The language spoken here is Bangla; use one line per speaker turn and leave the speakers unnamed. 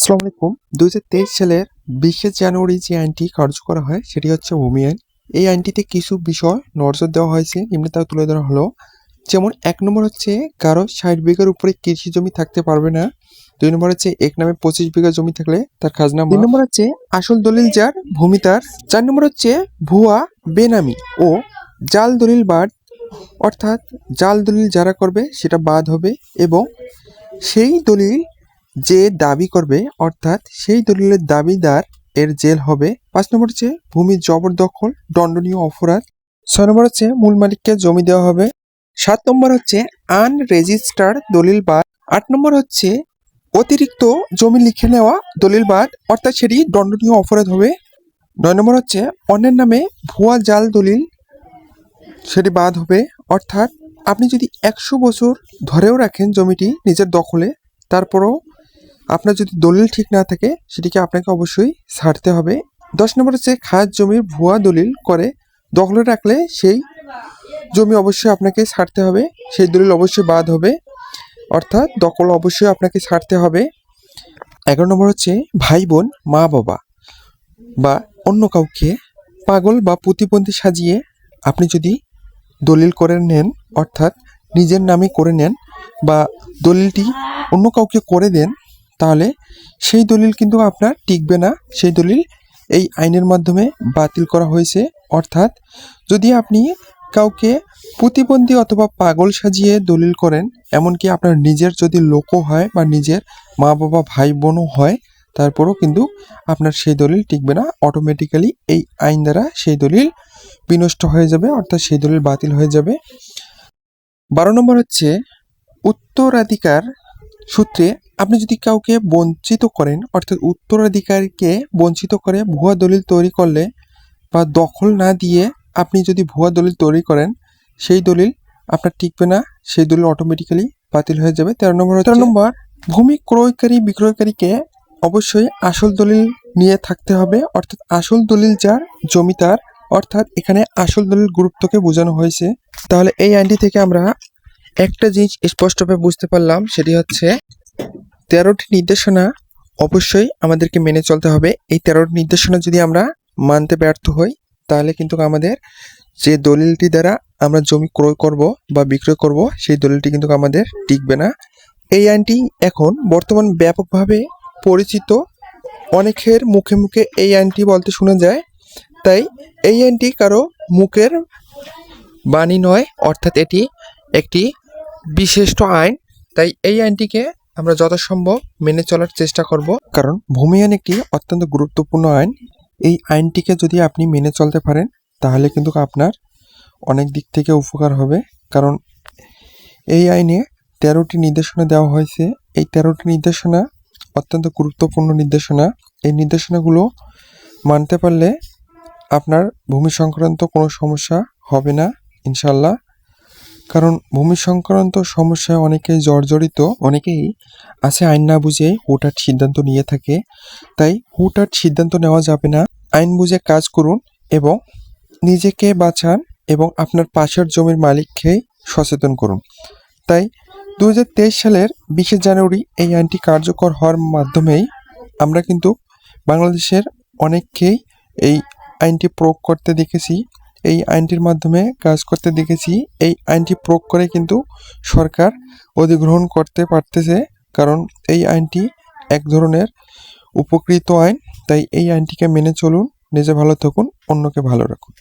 আসসালামু আলাইকুম। ২০২৩ সালের ২০শে জানুয়ারি যে আইনটি কার্যকর হয় সেটি হচ্ছে ভূমি আইন। এই আইনটিতে কিছু বিষয় নজর দেওয়া হয়েছে, নিম্নে তা তুলে ধরা হলো। যেমন ১ নম্বর হচ্ছে কারো ৬০ বিঘার উপরে কৃষি জমি থাকতে পারবে না। ২ নম্বর হচ্ছে এক নামে ২৫ বিঘা জমি থাকলে তার খাজনা মাফ। ৩ নম্বর হচ্ছে আসল দলিল যার ভূমি তার। ৪ নম্বর হচ্ছে ভুয়া, বেনামি ও জাল দলিল বাদ, অর্থাৎ জাল দলিল যারা করবে সেটা বাদ হবে এবং সেই দলিল যে দাবি করবে অর্থাৎ সেই দলিলের দাবিদার এর জেল হবে। ৫ নম্বর হচ্ছে ভূমি জবরদখল দণ্ডনীয় অপরাধ। ৬ নম্বর হচ্ছে মূল মালিককে জমি দেওয়া হবে। ৭ নম্বর হচ্ছে আনরেজিস্টার্ড দলিল বাদ। ৮ নম্বর হচ্ছে অতিরিক্ত জমি লিখে নেওয়া দলিল বাদ, অর্থাৎ সেটি দণ্ডনীয় অপরাধ হবে। ৯ নম্বর হচ্ছে অন্যের নামে ভুয়া জাল দলিল, সেটি বাদ হবে। অর্থাৎ আপনি যদি ১০০ বছর ধরেও রাখেন জমিটি নিজের দখলে, তারপরও আপনার যদি দলিল ঠিক না থাকে সেটিকে আপনাকে অবশ্যই ছাড়তে হবে। ১০ নম্বর হচ্ছে খাস জমির ভুয়া দলিল করে দখলে রাখলে সেই জমি অবশ্যই আপনাকে ছাড়তে হবে, সেই দলিল অবশ্যই বাদ হবে, অর্থাৎ দখল অবশ্যই আপনাকে ছাড়তে হবে। ১১ নম্বর হচ্ছে ভাই বোন, মা বাবা বা অন্য কাউকে পাগল বা প্রতিবন্ধী সাজিয়ে আপনি যদি দলিল করে নেন, অর্থাৎ নিজের নামে করে নেন বা দলিলটি অন্য কাউকে করে দেন, তাহলে সেই দলিল কিন্তু আপনার টিকবে না। সেই দলিল এই আইনের মাধ্যমে বাতিল করা হয়েছে। অর্থাৎ যদি আপনি কাউকে প্রতিবন্ধী অথবা পাগল সাজিয়ে দলিল করেন, এমনকি আপনার নিজের যদি লোকও হয় বা নিজের মা বাবা ভাই বোনও হয়, তারপরও কিন্তু আপনার সেই দলিল টিকবে না। অটোমেটিক্যালি এই আইন দ্বারা সেই দলিল বিনষ্ট হয়ে যাবে, অর্থাৎ সেই দলিল বাতিল হয়ে যাবে। ১২ নম্বর হচ্ছে উত্তরাধিকার সূত্রে আপনি যদি কাউকে বঞ্চিত করেন, অর্থাৎ উত্তরাধিকারীকে বঞ্চিত করে ভুয়া দলিল তৈরি করলে বা দখল না দিয়ে আপনি যদি ভুয়া দলিল তৈরি করেন, সেই দলিল আপনার টিকবে না, সেই দলিল অটোমেটিক্যালি বাতিল হয়ে যাবে। ১৩ নম্বর ভূমি ক্রয়কারী বিক্রয়কারীকে অবশ্যই আসল দলিল নিয়ে থাকতে হবে, অর্থাৎ আসল দলিল যার জমি তার, অর্থাৎ এখানে আসল দলিল গুরুত্বকে বোঝানো হয়েছে। তাহলে এই আইনটি থেকে আমরা একটা জিনিস স্পষ্টভাবে বুঝতে পারলাম, সেটি হচ্ছে ১৩টি নির্দেশনা অবশ্যই আমাদেরকে মেনে চলতে হবে। এই ১৩টি নির্দেশনা যদি আমরা মানতে ব্যর্থ হই, তাহলে কিন্তু আমাদের যে দলিলটি দ্বারা আমরা জমি ক্রয় করব বা বিক্রয় করব, সেই দলিলটি কিন্তু আমাদের টিকবে না। এই আইনটি এখন বর্তমান ব্যাপকভাবে পরিচিত, অনেকের মুখে মুখে এই আইনটি বলতে শোনা যায়। তাই এই আইনটি কারো মুখের বাণী নয়, অর্থাৎ এটি একটি বিশিষ্ট আইন। তাই এই আইনটিকে আমরা যথাসম্ভব মেনে চলার চেষ্টা করব, কারণ ভূমি আইন একটি অত্যন্ত গুরুত্বপূর্ণ আইন। এই আইনটিকে যদি আপনি মেনে চলতে পারেন, তাহলে কিন্তু আপনার অনেক দিক থেকে উপকার হবে। কারণ এই আইনে ১৩টি নির্দেশনা দেওয়া হয়েছে। এই ১৩টি নির্দেশনা অত্যন্ত গুরুত্বপূর্ণ নির্দেশনা। এই নির্দেশনাগুলো মানতে পারলে আপনার ভূমি সংক্রান্ত কোনো সমস্যা হবে না ইনশাল্লাহ। কারণ ভূমি সংক্রান্ত সমস্যায় অনেকেই জর্জরিত, অনেকেই আছে আইন না বুঝে হুটহাট সিদ্ধান্ত নিয়ে থাকে। তাই হুটহাট সিদ্ধান্ত নেওয়া যাবে না, আইন বুঝে কাজ করুন এবং নিজেকে বাঁচান এবং আপনার পাশের জমির মালিককে সচেতন করুন। তাই ২০২৩ সালের ২০শে জানুয়ারি এই আইনটি কার্যকর হওয়ার মাধ্যমেই আমরা কিন্তু বাংলাদেশের অনেককেই এই আইনটি প্রয়োগ করতে দেখেছি, এই আইনটির মাধ্যমে কাজ করতে দেখেছি। এই আইনটি প্রয়োগ করে কিন্তু সরকার অধিগ্রহণ করতে পারতেছে, কারণ এই আইনটি এক ধরনের উপকৃত আইন। তাই এই আইনটিকে মেনে চলুন, নিজে ভালো থাকুন, অন্যকে ভালো রাখুন।